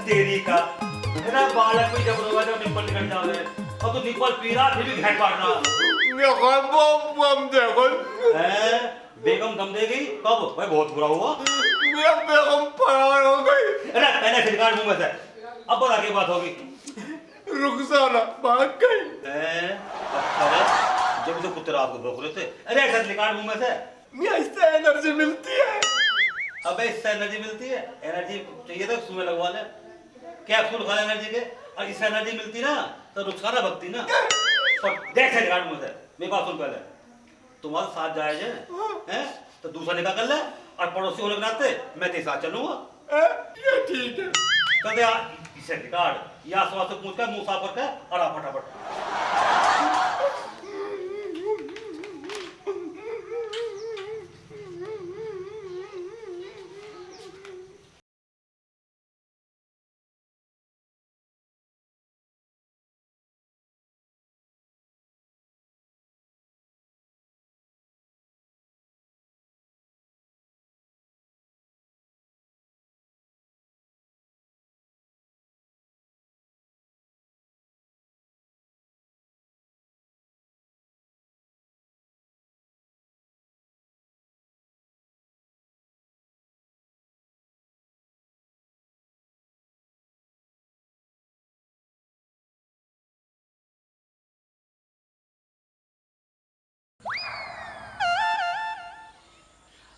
तेरी का मेरा बालक भी जब रोगा जब निप्पल निकल जाओ और तू निप्पल पी रहा फिर भी घेट मारना। बेगम दम देगी कब? भाई बहुत बुरा हुआ। बेगम फरार हो गई। अरे पहले से निकाल मुंह में से, अब बड़ा की बात होगी। रुखसाना भाग गई। अरे जब तो कुत्ते रात को भौंक रहे थे। अरे ऐसा निकाल मुंह में से। इससे एनर्जी मिलती है। अबे इससे एनर्जी मिलती है? एनर्जी चाहिए तो सुबह लगवा ले, कैप्सूल खा एनर्जी के, और इससे एनर्जी मिलती ना तो रुखसाना भगती ना। और देख से निकाल मुंह से। मेरी बात सुन पहले, तुम्हारे साथ जायज है तो दूसरा निकाह कर ले, और पड़ोसी होने के नाते मैं तेरे साथ चलूंगा। ये ठीक है। कहते यार इसे निकाल या सवाल से पूछ कर मुंह साफ करके और आप फटाफट।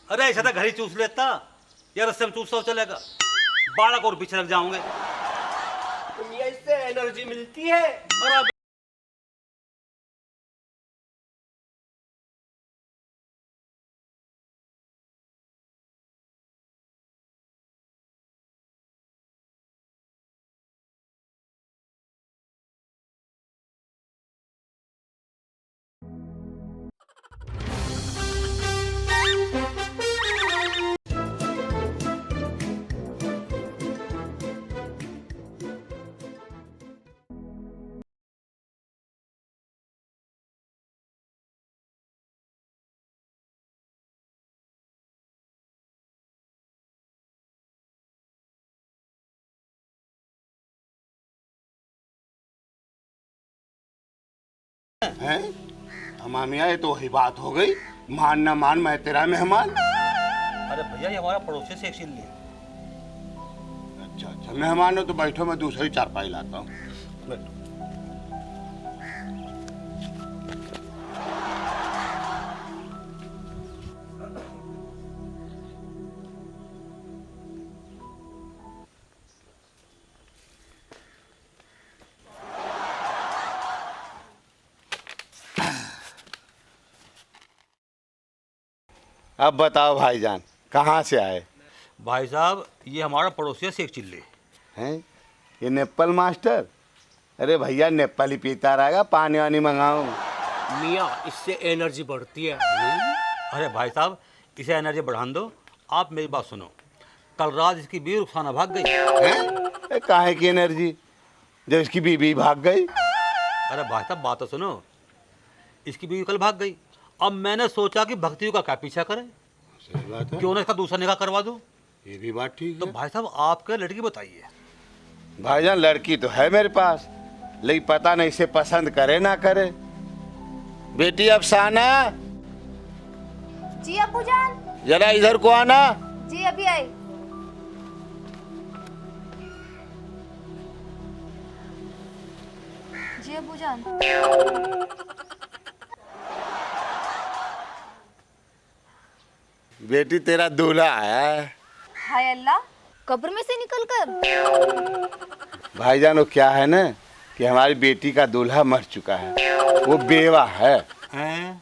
अरे ऐसा था घर ही चूस लेता या रस्ते में चूसता चलेगा, बालक और पीछे रख जाओगे। इससे एनर्जी मिलती है। और हैं? हमामिया ये तो वही बात हो गई, मान ना मान मैं तेरा मेहमान। अरे भैया ये हमारा पड़ोसी से एक सीन लिया। अच्छा अच्छा मेहमान हो तो बैठो, मैं दूसरी चारपाई लाता हूँ। बैठो। अब बताओ भाईजान कहाँ से आए? भाई साहब ये हमारा पड़ोसी है शेख चिल्ली। हैं? ये नेपाल मास्टर? अरे भैया नेपाली पीता रहेगा, पानी वानी मंगाओ। मियाँ इससे एनर्जी बढ़ती है। अरे भाई साहब इसे एनर्जी बढ़ा दो। आप मेरी बात सुनो, कल रात इसकी बीवी रुखसाना भाग गई। हैं? काहे की एनर्जी जब इसकी बीवी भाग गई? अरे भाई साहब बात तो सुनो, इसकी बीवी कल भाग गई। अब मैंने सोचा कि भक्तियों का क्या पीछा करें, सही बात है। क्यों ना इसका दूसरा निकाह करवा दूं। ये भी बात ठीक तो है। भाई साहब आपके लड़की बताइए। भाईजान लड़की तो है मेरे पास, लेकिन पता नहीं इसे पसंद करे ना करे। बेटी अफसाना, जी अब्बू जान। जरा इधर को आना। जी अभी आई। जी अब्बू जान। बेटी तेरा दूल्हा है। हाय अल्लाह, कब्र में से निकल कर। भाईजान वो क्या है ना कि हमारी बेटी का दूल्हा मर चुका है, वो बेवा है। हैं?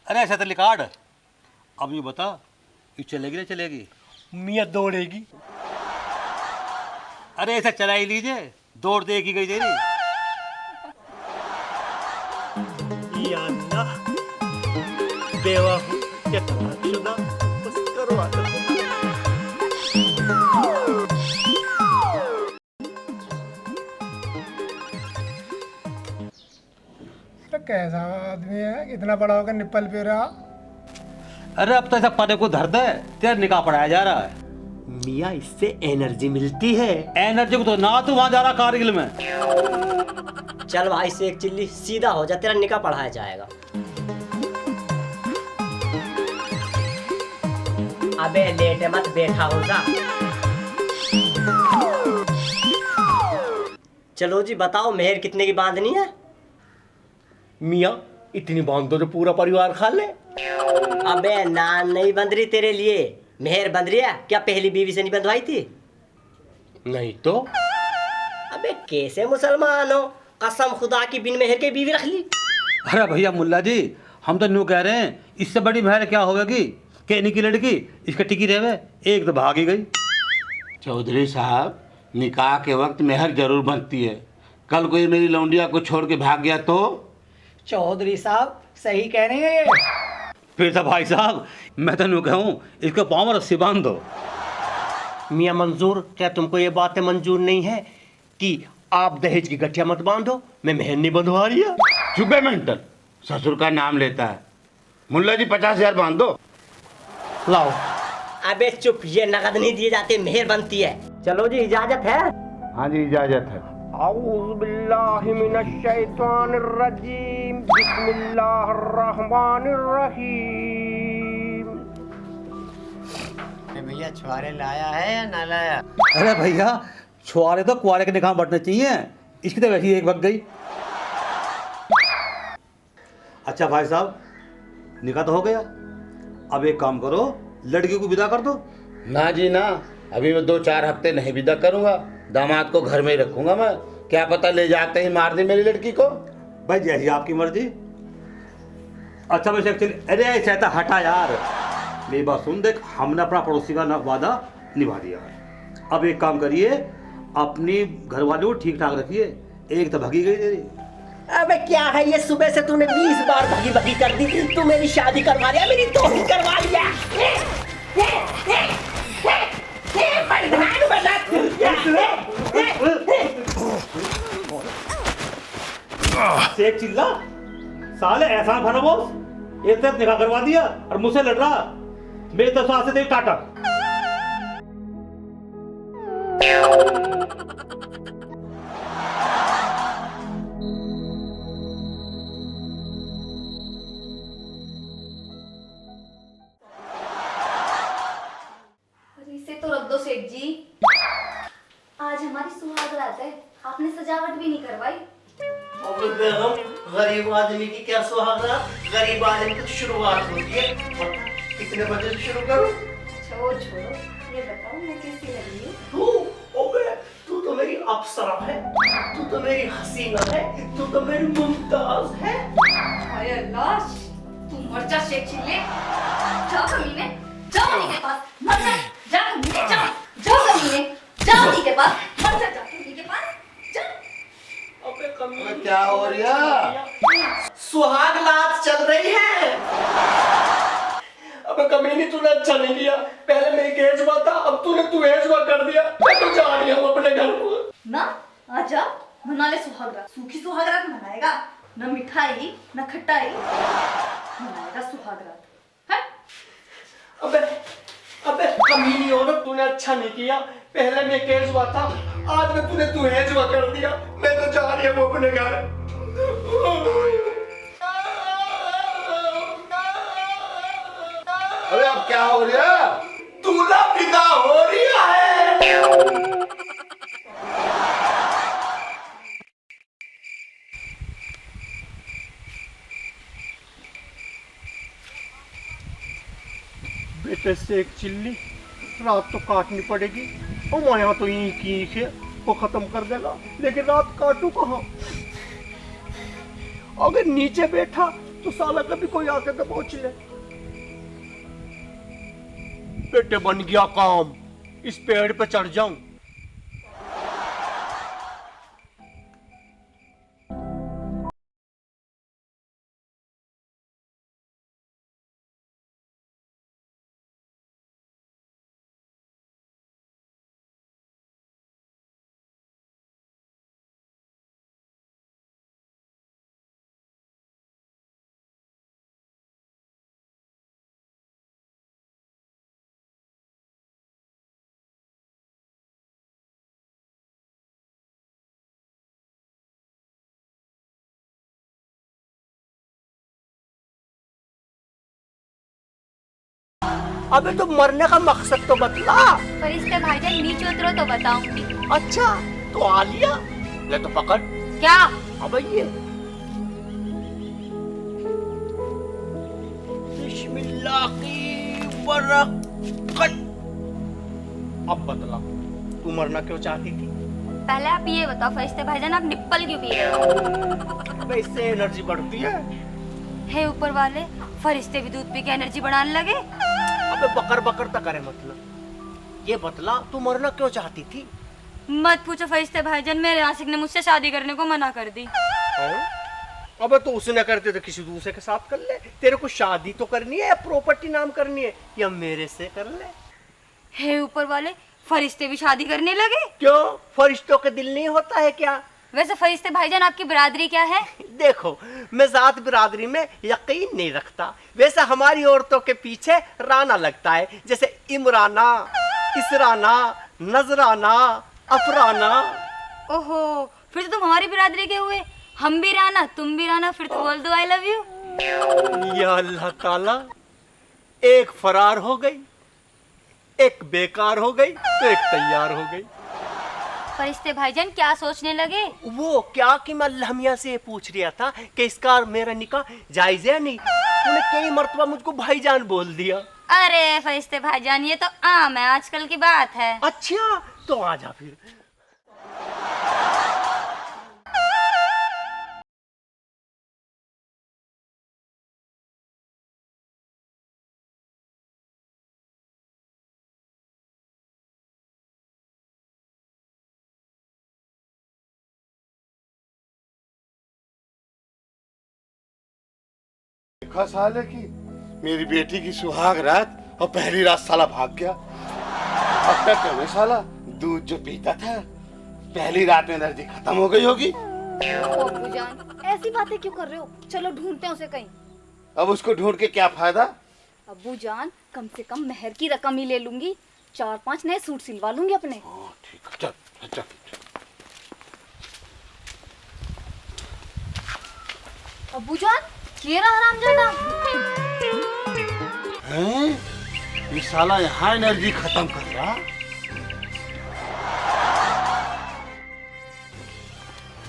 अरे ऐसा तो लिकाड़। अब ये बता ये चलेगी ना चलेगी? मियाँ दौड़ेगी। अरे ऐसा चला ही लीजिए, दौड़ देगी गई तेरी। या अल्लाह, बेवा हूँ या तलाकशुदा। कैसा आदमी है, कितना बड़ा होकर निप्पल पे रहा। अरे अब तो ऐसा पने को धर दे, तेरा निकाह पढ़ाया जा रहा है। मियाँ इससे एनर्जी मिलती है। एनर्जी को तो ना तू वहां जा रहा कारगिल में। चल भाई से एक चिल्ली, सीधा हो जा, तेरा निकाह पढ़ाया जाएगा। अबे लेट मत, बैठा हो जा। चलो जी बताओ, मेहर कितने की बांधनी है? मियाँ इतनी बांध दो जो पूरा परिवार खा ले। अबे नान नहीं बंध रही तेरे लिए, मेहर बंध रही है। क्या पहली बीवी से नहीं बंधवाई थी? नहीं तो अबे कैसे मुसलमान हो, कसम खुदा की बिन मेहर के बीवी रख ली। अरे भैया मुल्ला जी, हम तो न्यू कह रहे हैं, इससे बड़ी महर क्या होगी कि इन्हीं की लड़की इसके टिकी रहे, एक तो भागी गई। चौधरी साहब, निकाह के वक्त मेहर जरूर बनती है। कल कोई मेरी लौंडिया को छोड़ के भाग गया तो? चौधरी साहब सही कह रहे हैं ये। फिर तो भाई साहब मैं तो न्यू कहूँ, इसको पाँव में रस्सी बांध दो। मियाँ मंजूर, क्या तुमको ये बातें मंजूर नहीं है कि आप दहेज की गठिया मत बांधो? मैं मेहर नहीं बंधवा रही है। चुप है मेंटल, ससुर का नाम लेता है। मुल्ला जी 50,000 बांध दो। लाओ। अबे चुप, ये नगद नहीं दिए जाते, मेहर बनती है। चलो जी इजाजत है। हाँ जी इजाजत है। औज़ु बिल्लाहि मिनश शैतानिर रजीम, बिस्मिल्लाहिर रहमानिर रहीम। भैया छुआरे लाया है या ना लाया? अरे भैया छुआरे तो कुआरे के निकाह बढ़ने चाहिए, इसकी तो वैसी एक वक्त गई। अच्छा भाई साहब, निकाह तो हो गया, अब एक काम करो, लड़की को विदा कर दो। ना जी ना, अभी मैं 2-4 हफ्ते नहीं विदा करूंगा। दामाद को घर में ही रखूंगा मैं। क्या पता ले जाते ही मार दे मेरी लड़की को। भाई जैसी आपकी मर्जी। अच्छा वैसे एक्चुअली, अरे ऐसा था, हटा यार, मेरी बात सुन, देख हमने अपना पड़ोसी का वादा निभा दिया है। अब एक काम करिए, अपनी घरवाली को ठीक ठाक रखिए, एक तो भगी गई तेरी। अबे क्या है ये, सुबह से तूने 20 बार भगी भगी कर दी। तू मेरी शादी करवा लिया, मेरी दोस्ती करवा लिया। शेख चिल्ला, साले ऐसा भरा बोस, एक तरफ निकाह करवा दिया और मुझसे लड़ रहा। मेरी तरफ से तेरी टाटा। इसे तो रख दो सेठ जी, आज हमारी सुहाग रात है, आपने सजावट भी नहीं करवाई। बेगम, गरीब आदमी की क्या सुहागरात? गरीब आदमी की शुरुआत होती है। कितने बजे से शुरू करूं? छोड़ो छोड़ो, ये बताओ मैं कैसी लगी हूँ? तू तो मेरी अप्सरा है, तू तो मेरी हसीना है, तू तो मेरी मुमताज है। हाय अल्लाह, तू मर जा शेख चिल्ले। जाओ कमीने, जाओ उन्हीं के पास, मर जा। जा कमीने, जाओ, जाओ कमीने, जाओ उन्हीं के पास, मर जा, जाओ उन्हीं के पास, जाओ। अबे क्या हो रहा है? सुहाग रात चल रही है। अबे कमीनी, तूने अच्छा नहीं किया। पहले मेरी केजवा था, अब तूने तुहेजवा कर दिया। मैं तो जा रही हूँ अपने घर को। ना आजा, मना ले सुहागरात। सूखी सुहागरात मनाएगा, न मिठाई न खटाई, मनाएगा सुहागरात है। अबे कमीनी औरत, तूने अच्छा नहीं किया। पहले मैं केजवा था, आज में तूने तुहेजवा कर दिया। मैं तो जा रही हूँ अपने घर। अरे अब क्या हो रहा है? दूल्हा विदा हो रहा है। बेटे से एक चिल्ली, रात तो काटनी पड़ेगी। और माया तो यहीं की से को खत्म कर देगा, लेकिन रात काटू कहाँ? अगर नीचे बैठा तो साला कभी कोई आके तो पहुंच ले। बेटे बन गया काम, इस पेड़ पे चढ़ जाऊं। अबे तो मरने का मकसद तो बतला। फरिश्ते भाईजान नीचे उतरो तो बताऊंगी। अच्छा तो आ लिया, ले तो पकड़। क्या? अब ये बिस्मिल्लाह की बरकत। अब बतला तू मरना क्यों चाहती थी? पहले आप ये बताओ फरिश्ते भाईजान, आप निप्पल क्यों पी रहे हो? अबे इससे एनर्जी बढ़ती है। हे ऊपर वाले, फरिश्ते भी दूध पी के एनर्जी बढ़ाने लगे। अबे बकर बकर तक करे मतलब। ये बतला तू मरना क्यों चाहती थी? मत पूछो फरिश्ते भाईजान, मेरे आशिक ने मुझसे शादी करने को मना कर दी। अबे तो उसने करते तो किसी दूसरे के साथ कर ले। तेरे को शादी तो करनी है या प्रॉपर्टी नाम करनी है, या मेरे से कर ले। हे ऊपर वाले, फरिश्ते भी शादी करने लगे। क्यों, फरिश्तों के दिल नहीं होता है क्या? वैसे फरिश्ते भाईजान आपकी बिरादरी क्या है? देखो मैं जात बिरादरी में यकीन नहीं रखता। वैसे हमारी औरतों के पीछे राना लगता है, जैसे इमराना, इसराना, नजराना, अफराना। ओहो, फिर तो तुम हमारी बिरादरी के हुए। हम भी राना, तुम भी राना, फिर तो बोल दो आई लव यू। या अल्लाह ताला, एक फरार हो गई, एक बेकार हो गई, तो एक तैयार हो गई। फरिश्ते भाईजान क्या सोचने लगे? वो क्या कि मैं लम्या से पूछ रहा था कि इसका मेरा निकाह जायज है नहीं। तूने कई मर्तबा मुझको भाईजान बोल दिया। अरे फरिश्ते भाईजान, ये तो आम है, आजकल की बात है। अच्छा तो आजा फिर। देखा साले की मेरी बेटी की सुहाग रात और पहली रात साला भाग गया। अब तक तो मैं साला दूध जो पीता था पहली रात में एनर्जी खत्म हो गई होगी। अब्बूजान, ऐसी बातें क्यों कर रहे हो? चलो ढूंढते हैं उसे कहीं। अब उसको ढूंढ के क्या फायदा? अब्बूजान, कम से कम मेहर की रकम ही ले लूंगी, 4-5 नए सूट सिलवा लूंगी अपने। ठीक है, चल चल। अब्बूजान, ये रहा हरामजादा। हैं? ये साला यहाँ एनर्जी खत्म कर रहा।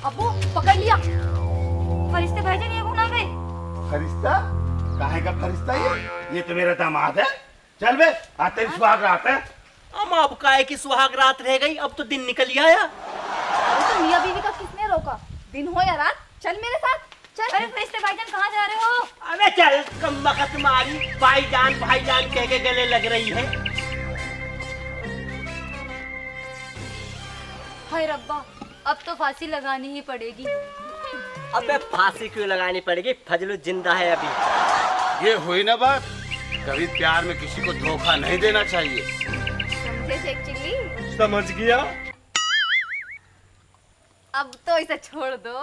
अब्बू पकड़ लिया। फरिश्ते भाईजान ये कौन आ गए? फरिश्ता? काहे का फरिश्ता ये तो मेरा दामाद है। चल बे, आज तेरी सुहाग रात है। अब काहे की सुहाग रात रह गई, अब तो दिन निकल ही आया। तो मियां बीवी का किसने रोका? दिन हो या रात, चल मेरे साथ चल। अरे फरिश्ते भाईजान कहाँ जा रहे हो? अबे चल, कम वक्त मारी भाईजान भाईजान कह के गले लग रही है। हाय रब्बा, अब तो फांसी लगानी ही पड़ेगी। अबे फांसी क्यों लगानी पड़ेगी, फजलू जिंदा है अभी। ये हुई ना बात, कभी प्यार में किसी को धोखा नहीं देना चाहिए। समझे शेख चिल्ली? समझ गया। अब तो इसे छोड़ दो।